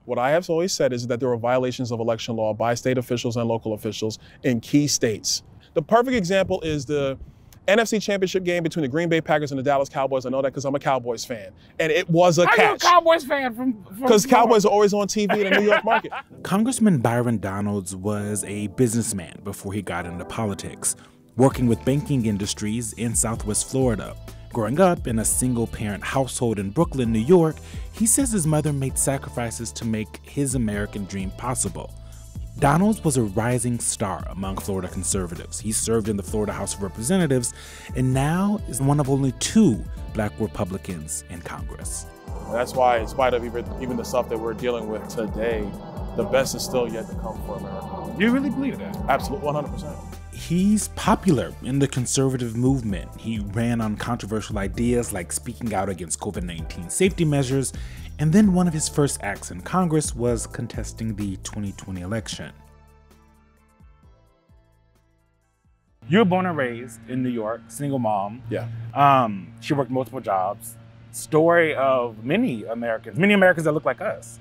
What I have always said is that there were violations of election law by state officials and local officials in key states. The perfect example is the NFC Championship game between the Green Bay Packers and the Dallas Cowboys. I know that because I'm a Cowboys fan. And it was a catch. Are you a Cowboys fan? Because Cowboys are always on TV in the New York market. Congressman Byron Donalds was a businessman before he got into politics, working with banking industries in Southwest Florida. Growing up in a single-parent household in Brooklyn, New York, he says his mother made sacrifices to make his American dream possible. Donalds was a rising star among Florida conservatives. He served in the Florida House of Representatives and now is one of only 2 Black Republicans in Congress. That's why, in spite of even the stuff that we're dealing with today, the best is still yet to come for America. You really believe that? Absolutely, 100%. He's popular in the conservative movement. He ran on controversial ideas like speaking out against COVID-19 safety measures, and then one of his first acts in Congress was contesting the 2020 election. You were born and raised in New York, single mom. Yeah. She worked multiple jobs. Story of many Americans that look like us.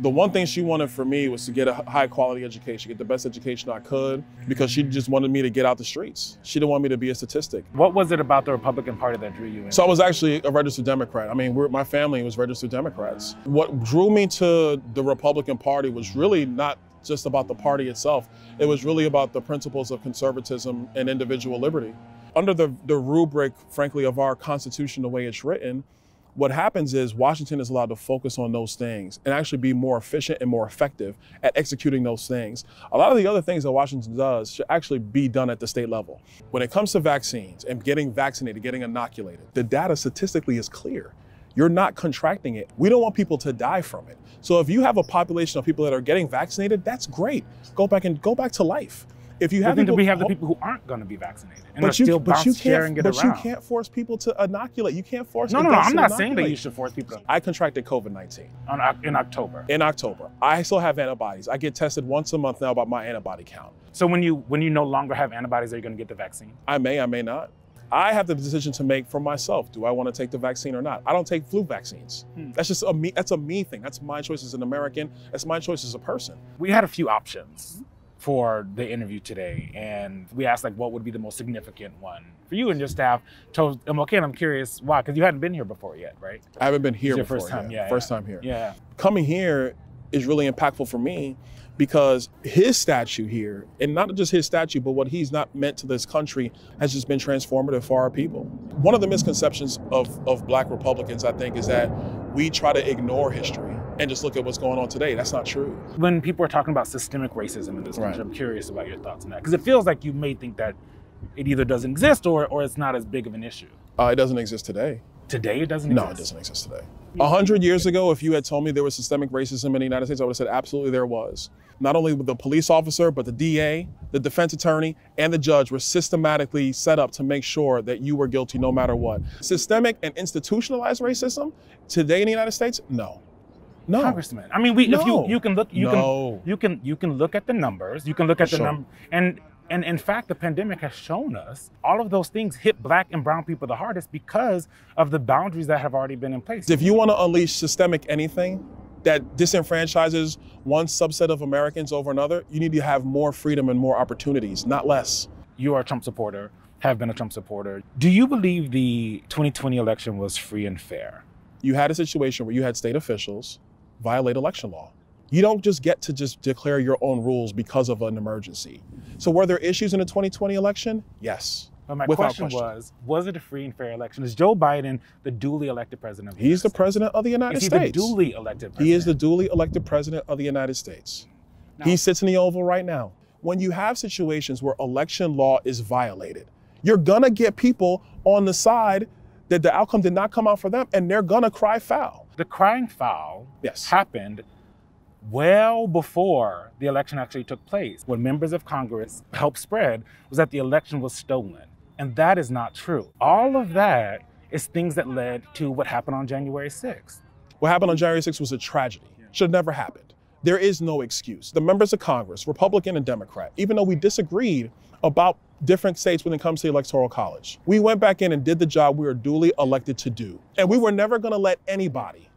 The one thing she wanted for me was to get a high quality education, get the best education I could, because she just wanted me to get out the streets. She didn't want me to be a statistic. What was it about the Republican Party that drew you in? So I was actually a registered Democrat. I mean, my family was registered Democrats. What drew me to the Republican Party was really not just about the party itself. It was really about the principles of conservatism and individual liberty. Under the rubric, frankly, of our Constitution, the way it's written, what happens is Washington is allowed to focus on those things and actually be more efficient and more effective at executing those things. A lot of the other things that Washington does should actually be done at the state level. When it comes to vaccines and getting vaccinated, getting inoculated, the data statistically is clear. You're not contracting it. We don't want people to die from it. So if you have a population of people that are getting vaccinated, that's great. Go back to life. If you have people, we have the people who aren't going to be vaccinated and are still sharing it around. But you can't force people to inoculate. You can't force. No, I'm not saying that you should force people. I contracted COVID-19 in October. In October, I still have antibodies. I get tested once a month now about my antibody count. So when you no longer have antibodies, are you going to get the vaccine? I may not. I have the decision to make for myself. Do I want to take the vaccine or not? I don't take flu vaccines. That's just a me thing. That's my choice as an American. That's my choice as a person. We had a few options for the interview today, and we asked what would be the most significant one for you and your staff. Okay, and I'm curious why, because you hadn't been here before yet, right? I haven't been here before. First time, yeah. First time here. Yeah. Coming here is really impactful for me because his statue here, and not just his statue, but what he's not meant to this country, has just been transformative for our people. One of the misconceptions of Black Republicans, I think, is that we try to ignore history and just look at what's going on today. That's not true. When people are talking about systemic racism in this country, I'm curious about your thoughts on that. Because it feels like you may think that it either doesn't exist or it's not as big of an issue. It doesn't exist today. Today it doesn't exist? No, it doesn't exist today. 100 years ago, if you had told me there was systemic racism in the United States, I would have said absolutely there was. Not only with the police officer, but the DA, the defense attorney, and the judge were systematically set up to make sure that you were guilty no matter what. Systemic and institutionalized racism today in the United States, no. No, Congressman. I mean, if you can look, you can look at the numbers. You can look at the number, and in fact, the pandemic has shown us all of those things hit Black and brown people the hardest because of the boundaries that have already been in place. If you want to unleash systemic anything that disenfranchises one subset of Americans over another, you need to have more freedom and more opportunities, not less. You are a Trump supporter, have been a Trump supporter. Do you believe the 2020 election was free and fair? You had a situation where you had state officials violate election law. You don't just get to just declare your own rules because of an emergency. So were there issues in the 2020 election? Yes. But my question was it a free and fair election? Is Joe Biden the duly elected president of the United States? He's the president of the United States. Is he the duly elected president? He is the duly elected president of the United States. Now, he sits in the Oval right now. When you have situations where election law is violated, you're gonna get people on the side that the outcome did not come out for them, and they're gonna cry foul. The crying foul happened well before the election actually took place. What members of Congress helped spread was that the election was stolen. And that is not true. All of that is things that led to what happened on January 6th. What happened on January 6th was a tragedy. Should have never happened. There is no excuse. The members of Congress, Republican and Democrat, even though we disagreed about different states when it comes to the Electoral College, we went back in and did the job we were duly elected to do. And we were never gonna let anybody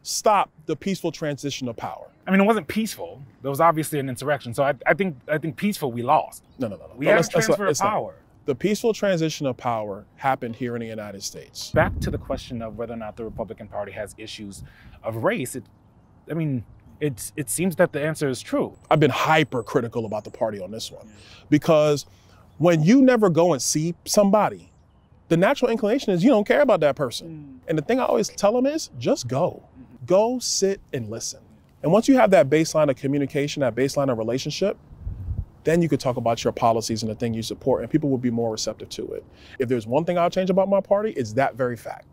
stop the peaceful transition of power. I mean, it wasn't peaceful. There was obviously an insurrection. So I think peaceful, we lost. No. We had a transfer of power. The peaceful transition of power happened here in the United States. Back to the question of whether or not the Republican Party has issues of race, it seems that the answer is true. I've been hypercritical about the party on this one because when you never go and see somebody, the natural inclination is you don't care about that person. And the thing I always tell them is just go. Go sit and listen. And once you have that baseline of communication, that baseline of relationship, then you could talk about your policies and the thing you support, and people will be more receptive to it. If there's one thing I'll change about my party, it's that very fact.